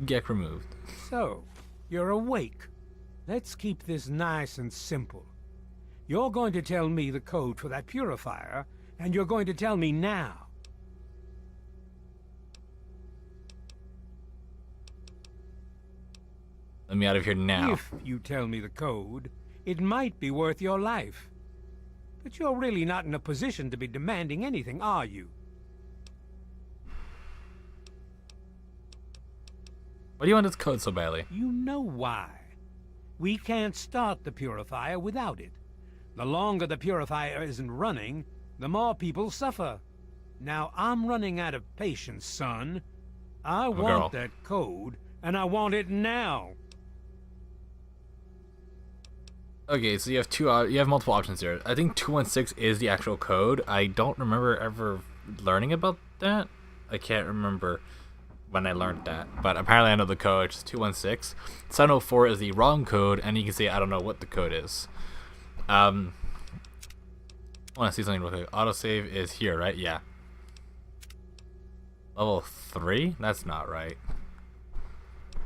Get removed. So, you're awake. Let's keep this nice and simple. You're going to tell me the code for that purifier, and you're going to tell me now. Let me out of here now. If you tell me the code, it might be worth your life. But you're really not in a position to be demanding anything, are you? Why do you want this code so badly? You know why. We can't start the purifier without it. The longer the purifier isn't running, the more people suffer. Now, I'm running out of patience, son. I want that code, and I want it now. Okay, so you have multiple options here. I think 216 is the actual code. I don't remember ever learning about that. I can't remember when I learned that, but apparently I know the code. It's 216. 704 is the wrong code, and you can see I don't know what the code is. I want to see something real quick. Autosave is here, right? Yeah. Level 3? That's not right.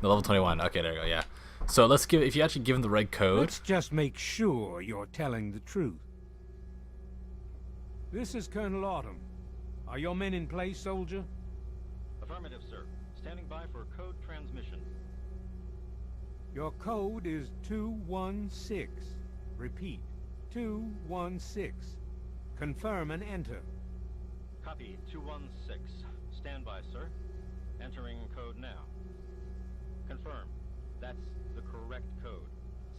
No, level 21. Okay, there you go. Yeah. So let's give. If you actually give him the right code. Let's just make sure you're telling the truth. This is Colonel Autumn. Are your men in place, soldier? Affirmative, sir. Standing by for code transmission. Your code is 216. Repeat, 216. Confirm and enter. Copy, 216. Stand by, sir. Entering code now. Confirm. That's the correct code.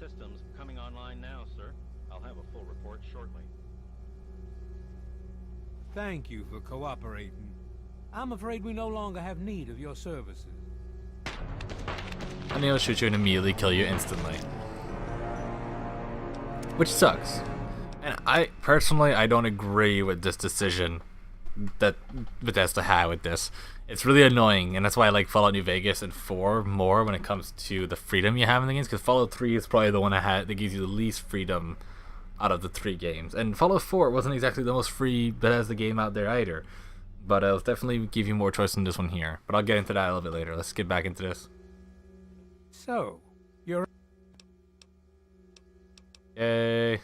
Systems coming online now, sir. I'll have a full report shortly. Thank you for cooperating. I'm afraid we no longer have need of your services. And he'll shoot you and immediately kill you instantly. Which sucks. And I personally don't agree with this decision that Bethesda had with this. It's really annoying, and that's why I like Fallout New Vegas and 4 more when it comes to the freedom you have in the games, because Fallout 3 is probably the one that gives you the least freedom out of the 3 games. And Fallout 4 wasn't exactly the most free Bethesda game out there either. But it'll definitely give you more choice than this one here. But I'll get into that a little bit later. Let's get back into this. So, you're... Yay.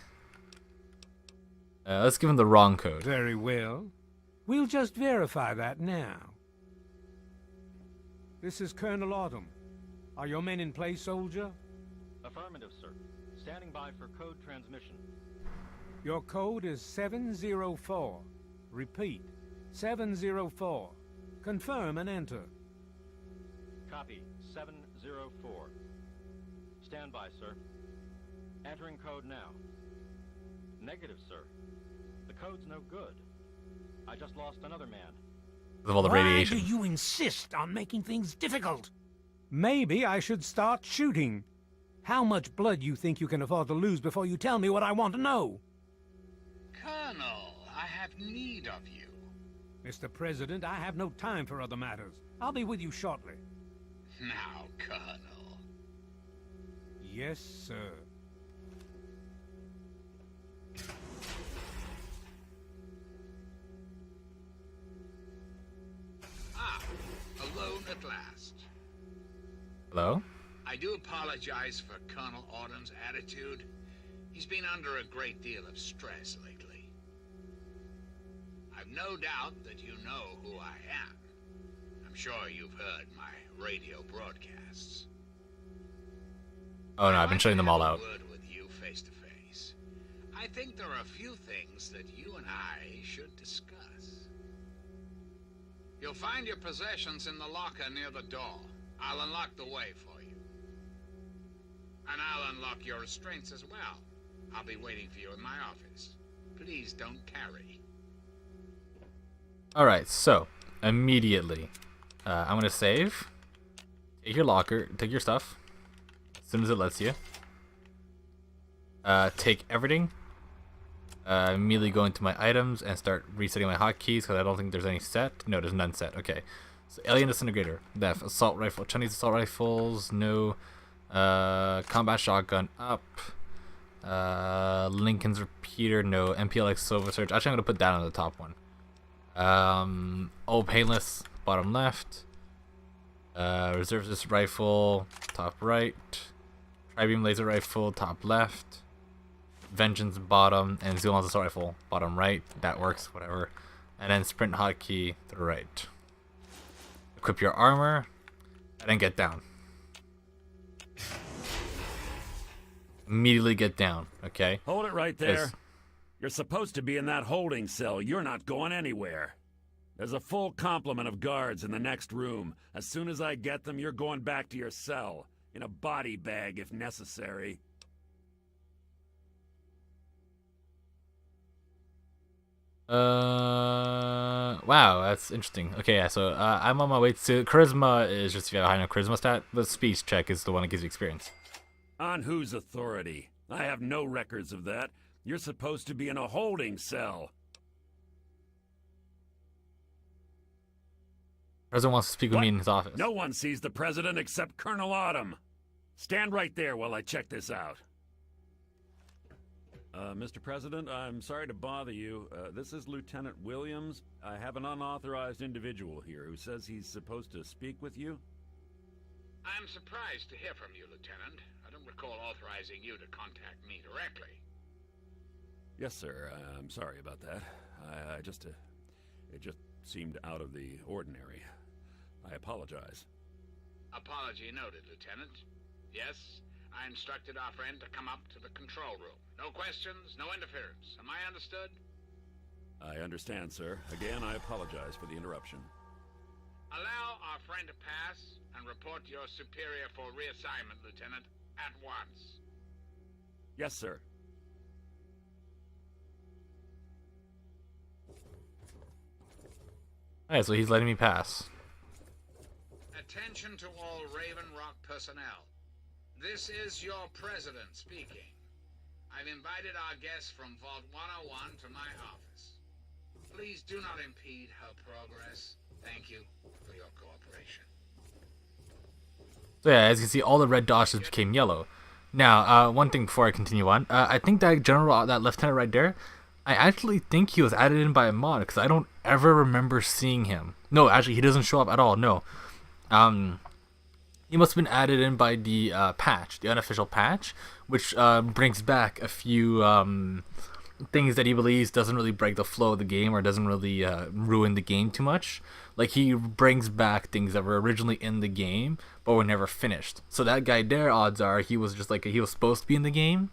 Let's give him the wrong code. Very well. We'll just verify that now. This is Colonel Autumn. Are your men in place, soldier? Affirmative, sir. Standing by for code transmission. Your code is 704. Repeat, 704. Confirm and enter. Copy, 704. Stand by, sir. Entering code now. Negative, sir. The code's no good. I just lost another man. With all the radiation. Why do you insist on making things difficult? Maybe I should start shooting. How much blood you think you can afford to lose before you tell me what I want to know? Colonel, I have need of you. Mr. President, I have no time for other matters. I'll be with you shortly. Now, Colonel. Yes, sir. Alone at last. Hello? I do apologize for Colonel Autumn's attitude. He's been under a great deal of stress lately. I've no doubt that you know who I am. I'm sure you've heard my radio broadcasts. Oh no, I've been shutting them all out. Word with you face to face. I think there are a few things that you and I should discuss. You'll find your possessions in the locker near the door. I'll unlock the way for you. And I'll unlock your restraints as well. I'll be waiting for you in my office. Please don't carry. Alright, so, immediately, I'm going to save. Take your locker, take your stuff, as soon as it lets you. Take everything. Immediately go into my items and start resetting my hotkeys because I don't think there's any set. No, there's none set. Okay. So Alien Disintegrator, Def, Assault Rifle, Chinese Assault Rifles, no. Combat Shotgun, up. Lincoln's Repeater, no. MPLX Silver Search. Actually, I'm going to put that on the top one. Painless, bottom left. Reservist rifle, top right. Tri-beam laser rifle, top left. Vengeance bottom, and Zulon's assault rifle bottom right. That works, whatever. And then sprint hotkey to the right. Equip your armor, and then get down. Immediately get down, okay? Hold it right there. You're supposed to be in that holding cell. You're not going anywhere. There's a full complement of guards in the next room. As soon as I get them, you're going back to your cell. In a body bag, if necessary. Wow, that's interesting. Okay, yeah, so I'm on my way to charisma. Is just if you have a high enough charisma stat. The speech check is the one that gives you experience. On whose authority? I have no records of that. You're supposed to be in a holding cell. President wants to speak with me in his office. No one sees the president except Colonel Autumn. Stand right there while I check this out. Mr. President, I'm sorry to bother you. This is Lieutenant Williams. I have an unauthorized individual here who says he's supposed to speak with you. I'm surprised to hear from you, Lieutenant. I don't recall authorizing you to contact me directly. Yes, sir. I'm sorry about that. It just seemed out of the ordinary. I apologize. Apology noted, Lieutenant. Yes, I instructed our friend to come up to the control room. No questions, no interference. Am I understood? I understand, sir. Again, I apologize for the interruption. Allow our friend to pass and report to your superior for reassignment, Lieutenant, at once. Yes, sir. Alright, so he's letting me pass. Attention to all Raven Rock personnel. This is your president speaking. I've invited our guest from Vault 101 to my office. Please do not impede her progress. Thank you for your cooperation. So yeah, as you can see, all the red dots just became yellow. Now, one thing before I continue on, I think that general, that lieutenant right there, I actually think he was added in by a mod, because I don't ever remember seeing him. No, actually, he doesn't show up at all, no. He must have been added in by the patch, the unofficial patch, which brings back a few things that he believes doesn't really break the flow of the game or doesn't really ruin the game too much. Like, he brings back things that were originally in the game but were never finished. So that guy there, odds are, he was just like, he was supposed to be in the game,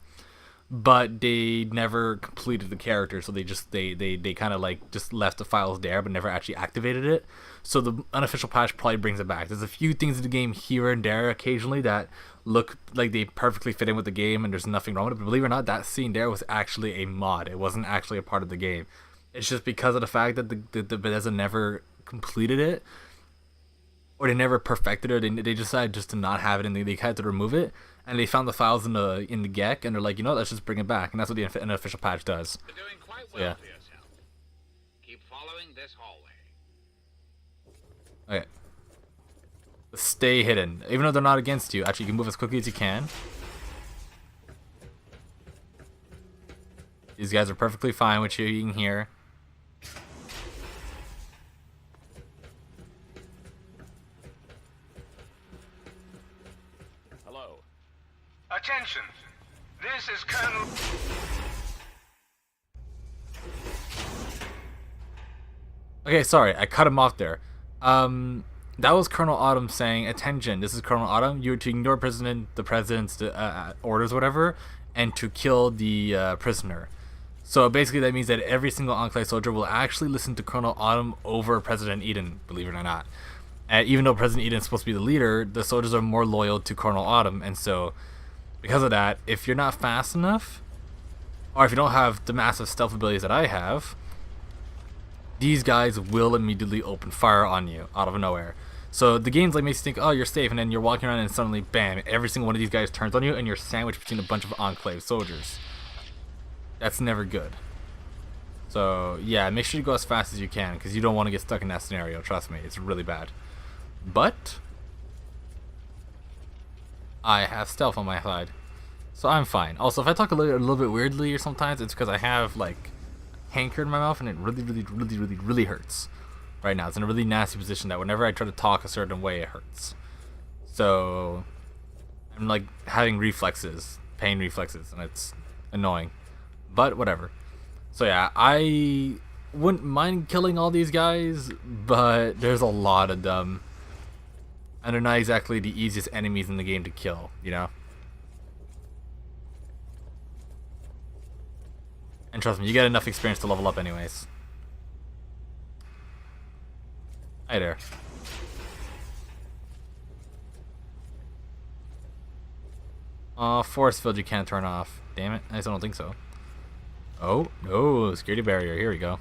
but they never completed the character, so they kind of like just left the files there but never actually activated it. So the unofficial patch probably brings it back. There's a few things in the game here and there occasionally that look like they perfectly fit in with the game and there's nothing wrong with it, but believe it or not, that scene there was actually a mod. It wasn't actually a part of the game. It's just because of the fact that the Bethesda never completed it, or they never perfected it, they decided just to not have it, and they had to remove it, and they found the files in the GEC, and they're like, you know what, let's just bring it back, and that's what the unofficial patch does. You're doing quite well for yourself. Keep following this hallway. Okay. Stay hidden. Even though they're not against you, actually you can move as quickly as you can. These guys are perfectly fine with you, you can hear. Hello. Attention! This is Colonel... Okay, sorry, I cut him off there. That was Colonel Autumn saying, attention, this is Colonel Autumn, you are to ignore the president's orders, whatever, and to kill the prisoner. So basically that means that every single Enclave soldier will actually listen to Colonel Autumn over President Eden, believe it or not. And even though President Eden is supposed to be the leader, the soldiers are more loyal to Colonel Autumn, and so because of that, if you're not fast enough, or if you don't have the massive stealth abilities that I have, these guys will immediately open fire on you out of nowhere. So the game's like makes you think, oh, you're safe, and then you're walking around and suddenly, bam, every single one of these guys turns on you and you're sandwiched between a bunch of Enclave soldiers. That's never good. So yeah, make sure you go as fast as you can, because you don't want to get stuck in that scenario, trust me, it's really bad. But I have stealth on my side, so I'm fine. Also, if I talk a little bit weirdly or sometimes, it's because I have like hanker in my mouth and it really hurts. right now. It's in a really nasty position that whenever I try to talk a certain way, it hurts. So I'm like having reflexes, pain reflexes, and it's annoying. But whatever. So yeah, I wouldn't mind killing all these guys, but there's a lot of them. And they're not exactly the easiest enemies in the game to kill, you know? And trust me, you get enough experience to level up anyways. Hi there. Force field you can't turn off. Damn it, I still don't think so. Oh, no, security barrier, here we go.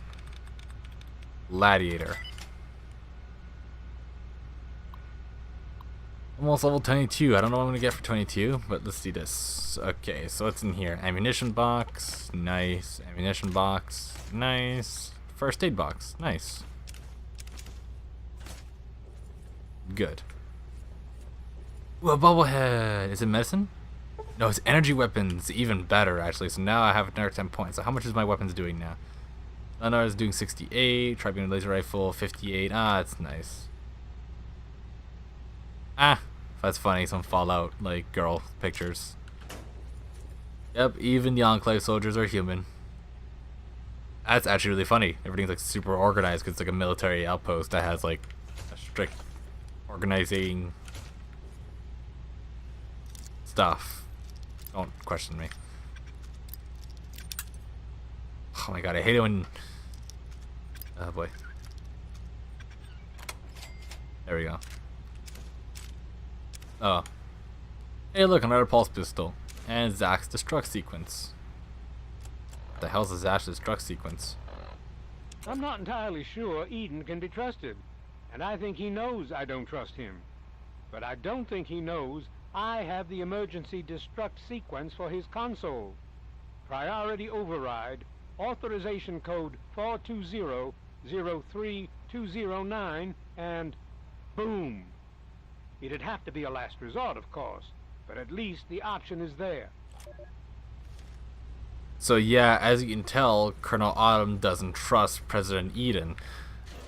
Gladiator. Almost level 22. I don't know what I'm gonna get for 22, but let's see this. Okay, so what's in here? Ammunition box, nice. Ammunition box, nice. First aid box, nice. Good. Ooh, a bubblehead. Is it medicine? No, it's energy weapons. Even better, actually. So now I have another 10 points. So how much is my weapons doing now? Thunder is doing 68. Tribune laser rifle, 58. Ah, that's nice. Ah, that's funny. Some Fallout, like, girl pictures. Yep, even the Enclave soldiers are human. That's actually really funny. Everything's, like, super organized because it's, like, a military outpost that has, like, a strict organizing stuff. Don't question me. Oh my god, I hate it when... Oh boy. There we go. Oh. Hey look, another pulse pistol. And Zach's destruct sequence. What the hell's a Zach's destruct sequence? I'm not entirely sure Eden can be trusted, and I think he knows I don't trust him. But I don't think he knows I have the emergency destruct sequence for his console. Priority override, authorization code 420-03209, and boom. It'd have to be a last resort, of course, but at least the option is there. So yeah, as you can tell, Colonel Autumn doesn't trust President Eden.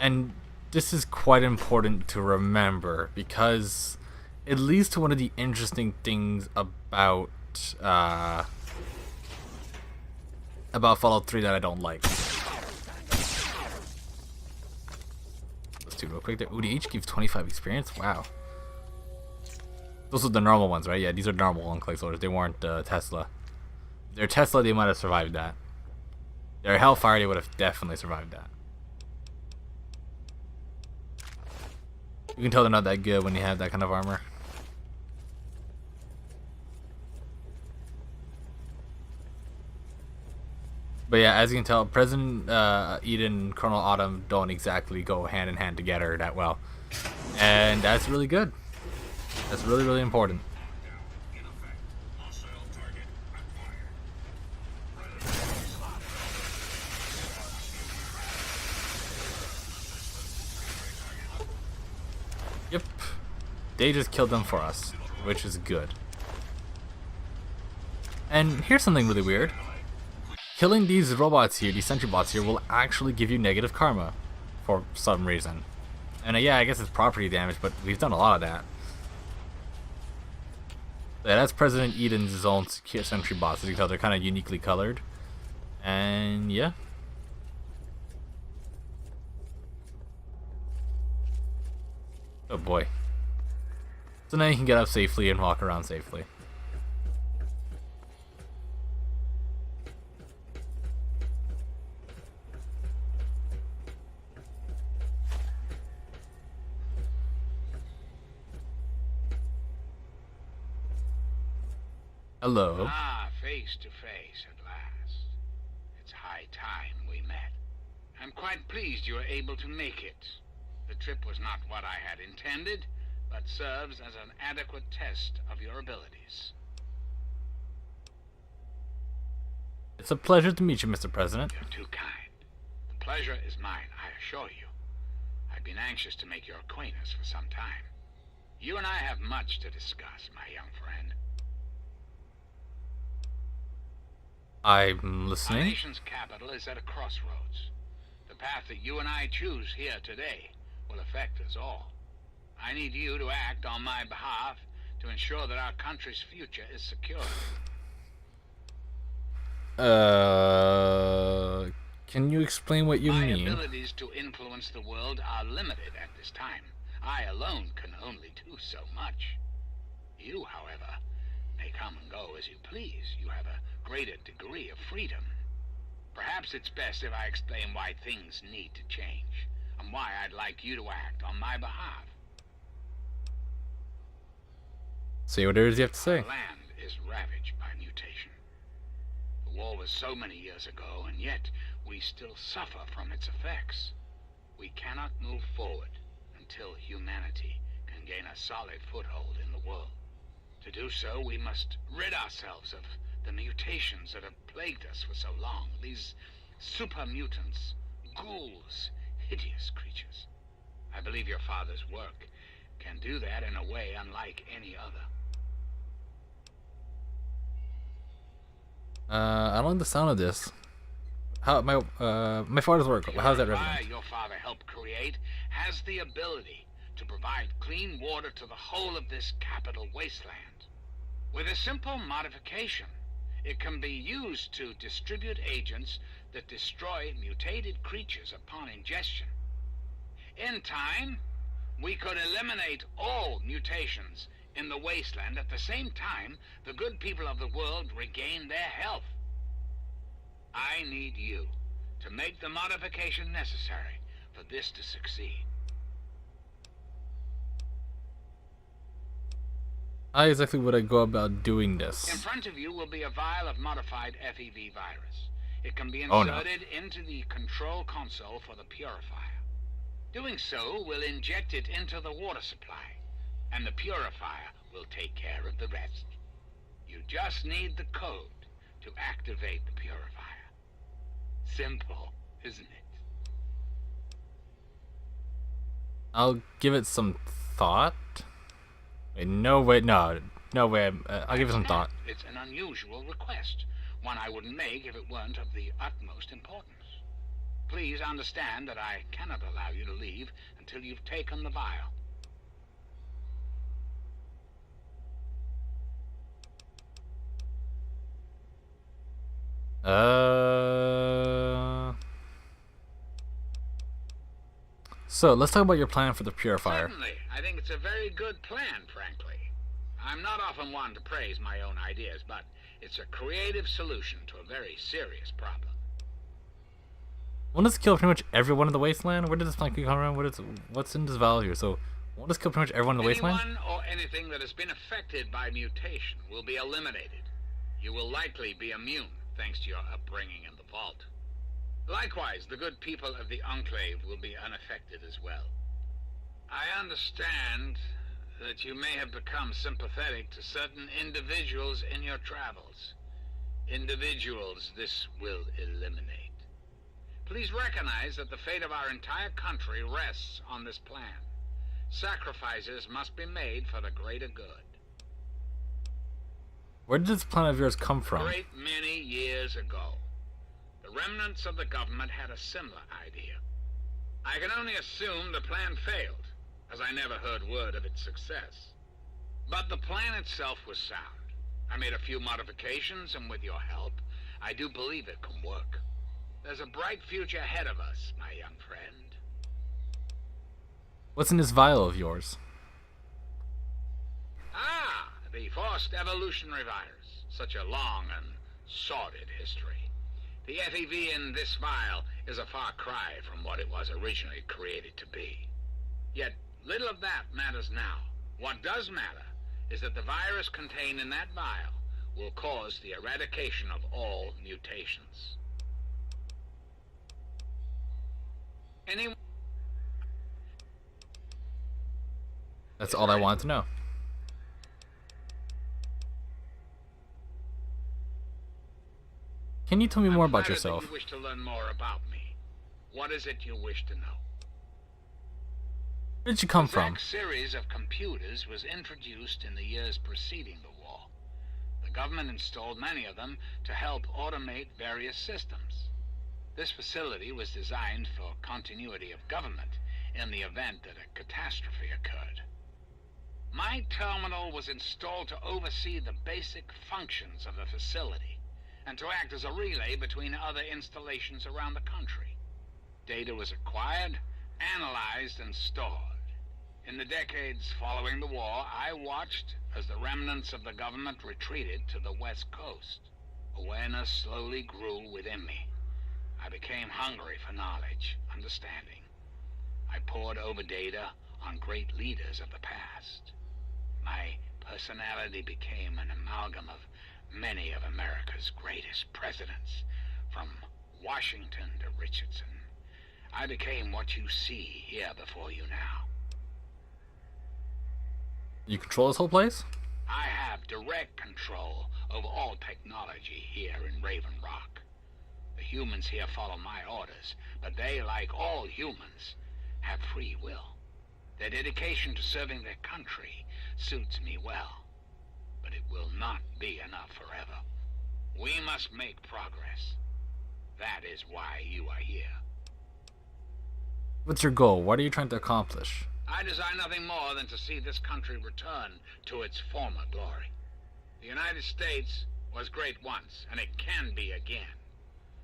And this is quite important to remember, because it leads to one of the interesting things about Fallout 3 that I don't like. Let's do it real quick there. Ooh, they each give 25 experience? Wow. Those are the normal ones, right? Yeah, these are normal Enclave soldiers. They weren't Tesla. If they're Tesla, they might have survived that. If they're Hellfire, they would have definitely survived that. You can tell they're not that good when you have that kind of armor. But yeah, as you can tell, President Eden and Colonel Autumn don't exactly go hand in hand together that well. And that's really good. That's really, really important. Yep. They just killed them for us, which is good. And here's something really weird. Killing these robots here, these sentry bots here, will actually give you negative karma for some reason. And yeah, I guess it's property damage, but we've done a lot of that. Yeah, that's President Eden's own sentry bots. As you can tell, they're kind of uniquely colored. And yeah. Oh boy. So now you can get up safely and walk around safely. Hello. Ah, face to face at last. It's high time we met. I'm quite pleased you were able to make it. The trip was not what I had intended, but serves as an adequate test of your abilities. It's a pleasure to meet you, Mr. President. You're too kind. The pleasure is mine, I assure you. I've been anxious to make your acquaintance for some time. You and I have much to discuss, my young friend. I'm Our listening. nation's capital is at a crossroads. The path that you and I choose here today will affect us all. I need you to act on my behalf to ensure that our country's future is secure. Can you explain what you mean? My abilities to influence the world are limited at this time. I alone can only do so much. You, however, may come and go as you please. You have a greater degree of freedom. Perhaps it's best if I explain why things need to change, and why I'd like you to act on my behalf. Say what it is you have to say. Our land is ravaged by mutation. The war was so many years ago, and yet we still suffer from its effects. We cannot move forward until humanity can gain a solid foothold in the world. To do so, we must rid ourselves of the mutations that have plagued us for so long. These super mutants, ghouls, hideous creatures. I believe your father's work can do that in a way unlike any other. I don't like the sound of this. How my father's work? How's that relevant? Your father helped create has the ability to provide clean water to the whole of this capital wasteland. With a simple modification, it can be used to distribute agents that destroy mutated creatures upon ingestion. In time, we could eliminate all mutations in the wasteland. At the same time, the good people of the world regain their health. I need you to make the modification necessary for this to succeed. How exactly would I go about doing In this? front of you will be a vial of modified FEV virus. It can be Oh, no. inserted into the control console for the purifier. Doing so will inject it into the water supply, and the purifier will take care of the rest. You just need the code to activate the purifier. Simple, isn't it? I'll give it some thought. Wait, no way, no way. I'll give it some thought. It's an unusual request, one I wouldn't make if it weren't of the utmost importance. Please understand that I cannot allow you to leave until you've taken the vial. So let's talk about your plan for the purifier. Certainly. I think it's a very good plan, frankly. I'm not often one to praise my own ideas, but it's a creative solution to a very serious problem. Won't this kill pretty much everyone in the wasteland? Where did this plan come around? What's in this valve here? So, won't this kill pretty much everyone in the wasteland? Anyone or anything that has been affected by mutation will be eliminated. You will likely be immune, thanks to your upbringing in the vault. Likewise, the good people of the Enclave will be unaffected as well. I understand that you may have become sympathetic to certain individuals in your travels. Individuals this will eliminate. Please recognize that the fate of our entire country rests on this plan. Sacrifices must be made for the greater good. Where did this plan of yours come A from? great many years ago, the remnants of the government had a similar idea. I can only assume the plan failed, as I never heard word of its success. But the plan itself was sound. I made a few modifications, and with your help, I do believe it can work. There's a bright future ahead of us, my young friend. What's in this vial of yours? Ah, the forced evolutionary virus. Such a long and sordid history. The FEV in this vial is a far cry from what it was originally created to be. Yet, little of that matters now. What does matter is that the virus contained in that vial will cause the eradication of all mutations. Anyone? That's all I wanted to know. Can you tell me more about flattered that yourself? You wish to learn more about me. What is it you wish to know? Where did you come The from? Zach series of computers was introduced in the years preceding the war. The government installed many of them to help automate various systems. This facility was designed for continuity of government in the event that a catastrophe occurred. My terminal was installed to oversee the basic functions of the facility and to act as a relay between other installations around the country. Data was acquired, analyzed, and stored. In the decades following the war, I watched as the remnants of the government retreated to the West Coast. Awareness slowly grew within me. I became hungry for knowledge, understanding. I pored over data on great leaders of the past. My personality became an amalgam of many of America's greatest presidents, from Washington to Richardson. I became what you see here before you now. You control this whole place? I have direct control over all technology here in Raven Rock. The humans here follow my orders, but they, like all humans, have free will. Their dedication to serving their country suits me well, but it will not be enough forever. We must make progress. That is why you are here. What's your goal? What are you trying to accomplish? I desire nothing more than to see this country return to its former glory. The United States was great once, and it can be again.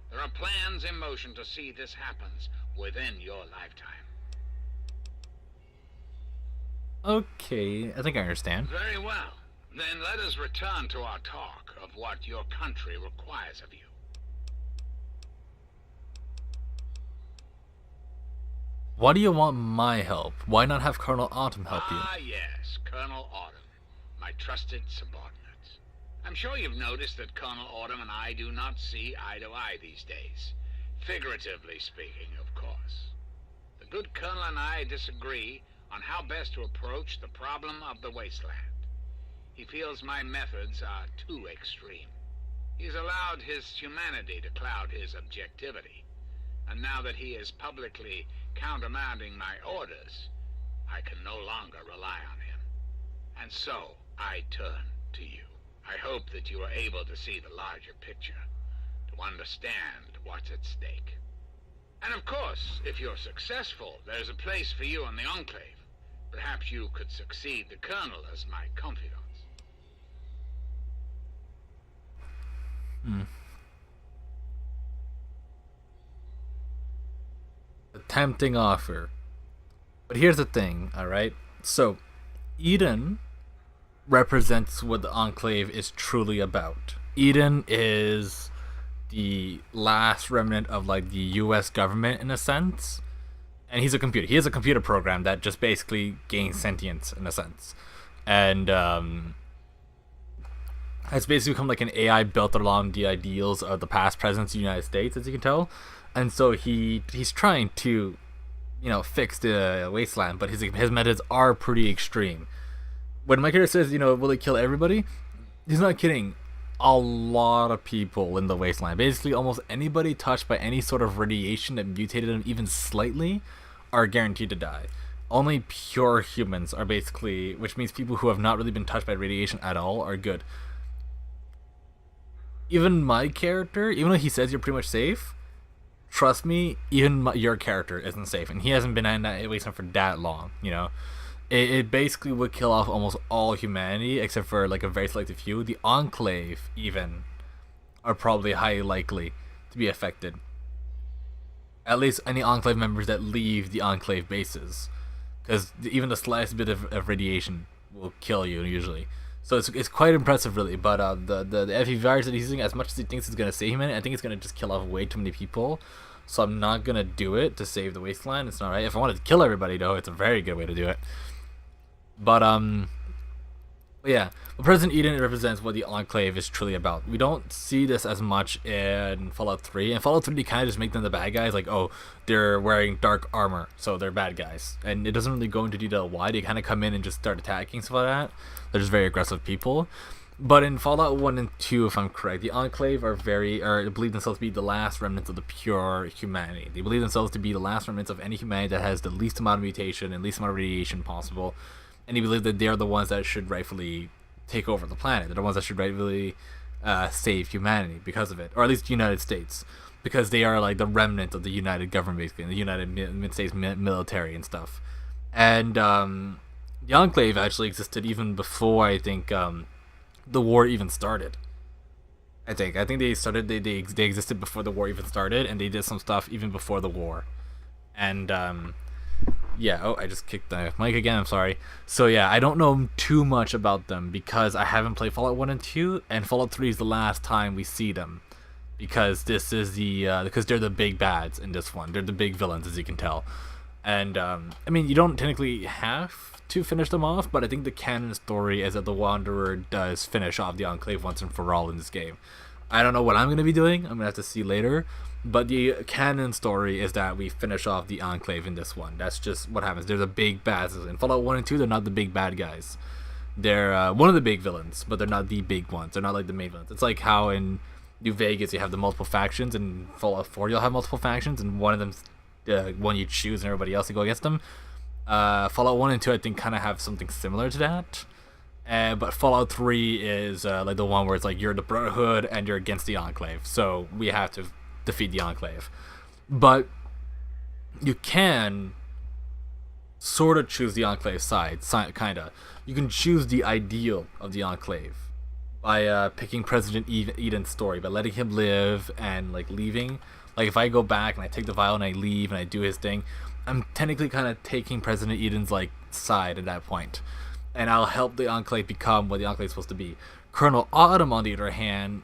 There are plans in motion to see this happens within your lifetime. Okay, I think I understand. Very well. Then let us return to our talk of what your country requires of you. Why do you want my help? Why not have Colonel Autumn help you? Ah, yes, Colonel Autumn, my trusted subordinate. I'm sure you've noticed that Colonel Autumn and I do not see eye to eye these days. Figuratively speaking, of course. The good Colonel and I disagree on how best to approach the problem of the wasteland. He feels my methods are too extreme. He's allowed his humanity to cloud his objectivity. And now that he is publicly countermanding my orders, I can no longer rely on him. And so, I turn to you. I hope that you are able to see the larger picture, to understand what's at stake. And of course, if you're successful, there's a place for you in the Enclave. Perhaps you could succeed the Colonel as my confidant. A tempting offer. But here's the thing, alright? So, Eden represents what the Enclave is truly about. Eden is the last remnant of like the US government in a sense. And he's a computer. He is a computer program that just basically gains sentience in a sense. And has basically become like an AI built around the ideals of the past presidents of the United States, as you can tell. And so he's trying to, you know, fix the wasteland, but his methods are pretty extreme. When my character says, you know, will it kill everybody? He's not kidding. A lot of people in the wasteland. Basically, almost anybody touched by any sort of radiation that mutated them even slightly are guaranteed to die. Only pure humans are basically, which means people who have not really been touched by radiation at all are good. Even my character, even though he says you're pretty much safe, trust me, even your character isn't safe, and he hasn't been in that wasteland for that long, you know. It basically would kill off almost all humanity, except for like a very selective few. The Enclave, even, are probably highly likely to be affected. At least any Enclave members that leave the Enclave bases. Because even the slightest bit of radiation will kill you, usually. So it's quite impressive, really. But the FE virus that he's using, as much as he thinks it's going to save him, I think it's going to just kill off way too many people. So I'm not going to do it to save the wasteland. It's not right. If I wanted to kill everybody, though, it's a very good way to do it. But yeah, President Eden represents what the Enclave is truly about. We don't see this as much in Fallout 3. In Fallout 3, they kind of just make them the bad guys, like, oh, they're wearing dark armor, so they're bad guys. And it doesn't really go into detail why. They kind of come in and just start attacking, stuff like that. They're just very aggressive people. But in Fallout 1 and 2, if I'm correct, the Enclave believe themselves to be the last remnants of the pure humanity. They believe themselves to be the last remnants of any humanity that has the least amount of mutation and least amount of radiation possible. And they believe that they're the ones that should rightfully take over the planet. They're the ones that should rightfully save humanity because of it, or at least the United States. because they are like the remnant of the United government, basically, the United States military and stuff. And the Enclave actually existed even before, I think, the war even started. I think they started. They existed before the war even started, and they did some stuff even before the war. And yeah. Oh, I just kicked the mic again. I'm sorry. So yeah, I don't know too much about them because I haven't played Fallout 1 and 2, and Fallout 3 is the last time we see them, because this is because they're the big bads in this one. They're the big villains, as you can tell. And I mean, you don't technically have to finish them off, but I think the canon story is that the Wanderer does finish off the Enclave once and for all in this game. I don't know what I'm going to be doing. I'm going to have to see later. But the canon story is that we finish off the Enclave in this one. That's just what happens. They're the big bads. In Fallout 1 and 2, they're not the big bad guys. They're one of the big villains, but they're not the big ones. They're not like the main villains. It's like how in New Vegas you have the multiple factions, and in Fallout 4 you'll have multiple factions, and one of them's one you choose and everybody else to go against them. Fallout 1 and 2 I think kind of have something similar to that, but Fallout 3 is like the one where it's like you're the Brotherhood and you're against the Enclave, so we have to defeat the Enclave. But you can sort of choose the Enclave side, kind of. You can choose the ideal of the Enclave by picking President Eden's story, by letting him live and like leaving. Like if I go back and I take the vial and I leave and I do his thing, I'm technically kind of taking President Eden's like side at that point, and I'll help the Enclave become what the Enclave is supposed to be. Colonel Autumn, on the other hand,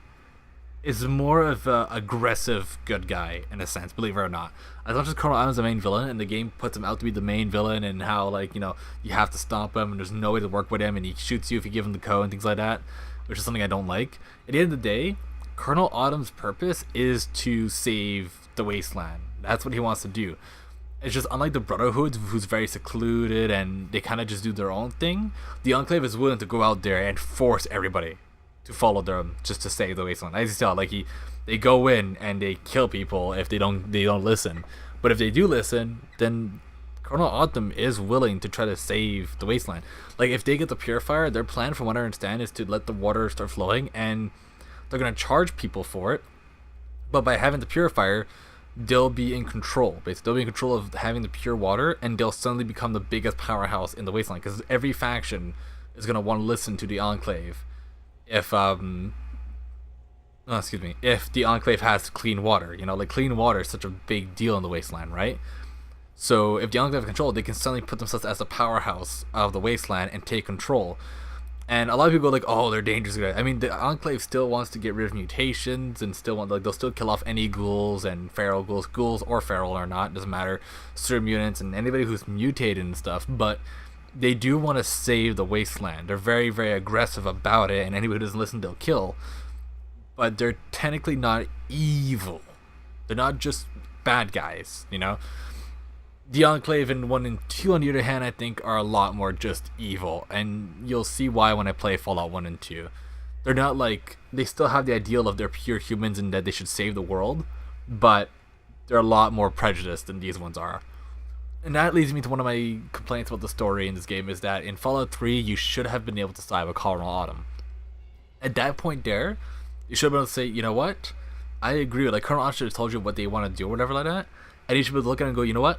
is more of an aggressive good guy in a sense, believe it or not. As much as Colonel Autumn's the main villain, and the game puts him out to be the main villain, and how like you have to stop him, and there's no way to work with him, and he shoots you if you give him the code and things like that, which is something I don't like. At the end of the day, Colonel Autumn's purpose is to save the wasteland. That's what he wants to do. It's just unlike the Brotherhood, who's very secluded and they kind of just do their own thing. The Enclave is willing to go out there and force everybody to follow them just to save the wasteland. As you saw, like they go in and they kill people if they don't listen. But if they do listen, then Colonel Autumn is willing to try to save the wasteland. Like if they get the purifier, their plan, from what I understand, is to let the water start flowing, and they're gonna charge people for it. But by having the purifier, they'll be in control. Basically, they'll be in control of having the pure water, and they'll suddenly become the biggest powerhouse in the wasteland, because every faction is gonna want to listen to the Enclave if if the Enclave has clean water. Like clean water is such a big deal in the wasteland, right? So if the Enclave have control, they can suddenly put themselves as the powerhouse of the wasteland and take control. And a lot of people go like, oh, they're dangerous guys. I mean, the Enclave still wants to get rid of mutations and still they'll still kill off any ghouls and feral ghouls or feral or not, doesn't matter, super mutants and anybody who's mutated and stuff. But they do want to save the wasteland. They're very, very aggressive about it, and anybody who doesn't listen, they'll kill. But they're technically not evil. They're not just bad guys, The Enclave in 1 and 2, on the other hand, I think are a lot more just evil, and you'll see why when I play Fallout 1 and 2. They're not like, they still have the ideal of they're pure humans and that they should save the world, but they're a lot more prejudiced than these ones are. And that leads me to one of my complaints about the story in this game, is that in Fallout 3, you should have been able to side with Colonel Autumn. At that point there, you should have been able to say, you know what, I agree, like Colonel Autumn should have told you what they want to do or whatever like that, and you should be looking and go, you know what,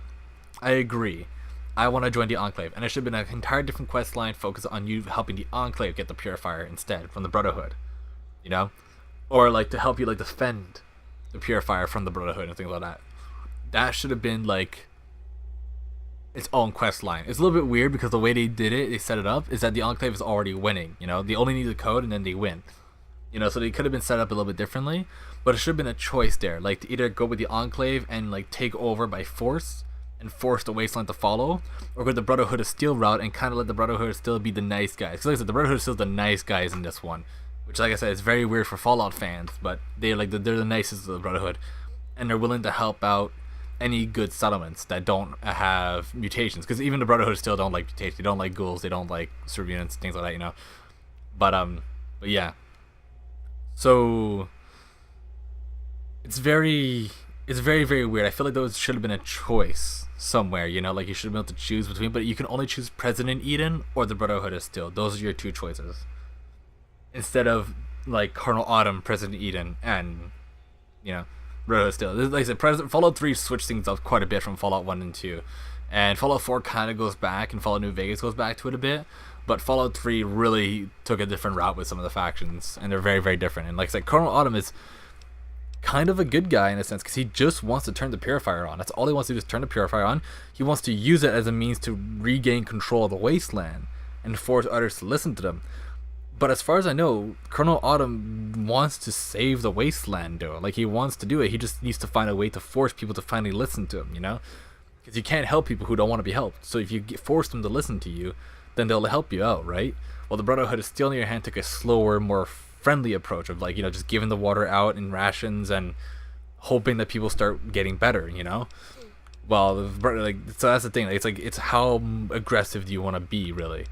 I agree. I want to join the Enclave. And it should have been an entire different quest line focused on you helping the Enclave get the purifier instead from the Brotherhood. Or like to help you like defend the purifier from the Brotherhood and things like that. That should have been like its own quest line. It's a little bit weird because the way they did it, they set it up, is that the Enclave is already winning. They only need the code and then they win. So they could have been set up a little bit differently, but it should have been a choice there, like to either go with the Enclave and like take over by force and force the wasteland to follow, or go the Brotherhood of Steel route and kind of let the Brotherhood still be the nice guys. Because like I said, the Brotherhood is still the nice guys in this one, which like I said is very weird for Fallout fans, but they're the nicest of the Brotherhood, and they're willing to help out any good settlements that don't have mutations. Because even the Brotherhood still don't like mutations. They don't like ghouls. They don't like super mutants, things like that. But yeah. So it's very, very weird. I feel like those should have been a choice somewhere, like you should have been able to choose between, but you can only choose President Eden or the Brotherhood of Steel. Those are your two choices, instead of like Colonel Autumn, President Eden, and Brotherhood still. Like I said, Fallout 3 switched things up quite a bit from Fallout 1 and 2. And Fallout 4 kind of goes back, and Fallout New Vegas goes back to it a bit. But Fallout 3 really took a different route with some of the factions, and they're very, very different. And like I said, Colonel Autumn is kind of a good guy in a sense, because he just wants to turn the Purifier on. That's all he wants to do is turn the Purifier on. He wants to use it as a means to regain control of the Wasteland and force others to listen to them. But as far as I know, Colonel Autumn wants to save the Wasteland, though. Like, he wants to do it. He just needs to find a way to force people to finally listen to him, you know? Because you can't help people who don't want to be helped. So if you force them to listen to you, then they'll help you out, right? Well, the Brotherhood is still on your hand, took a slower, more friendly approach of, like, you know, just giving the water out in rations and hoping that people start getting better, you know? Well, like, so that's the thing. It's how aggressive do you want to be, really?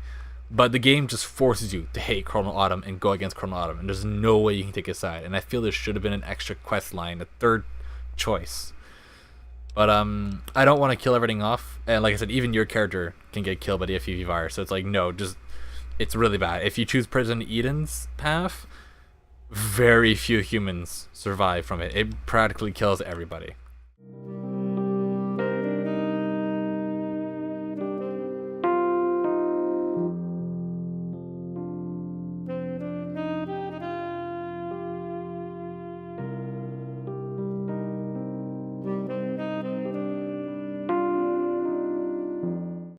But the game just forces you to hate Colonel Autumn and go against Colonel Autumn, and there's no way you can take his side. And I feel there should have been an extra quest line, a third choice. But I don't want to kill everything off. And like I said, even your character can get killed by the FEV virus. So it's like, no, just, it's really bad. If you choose President Eden's path, very few humans survive from it. It practically kills everybody.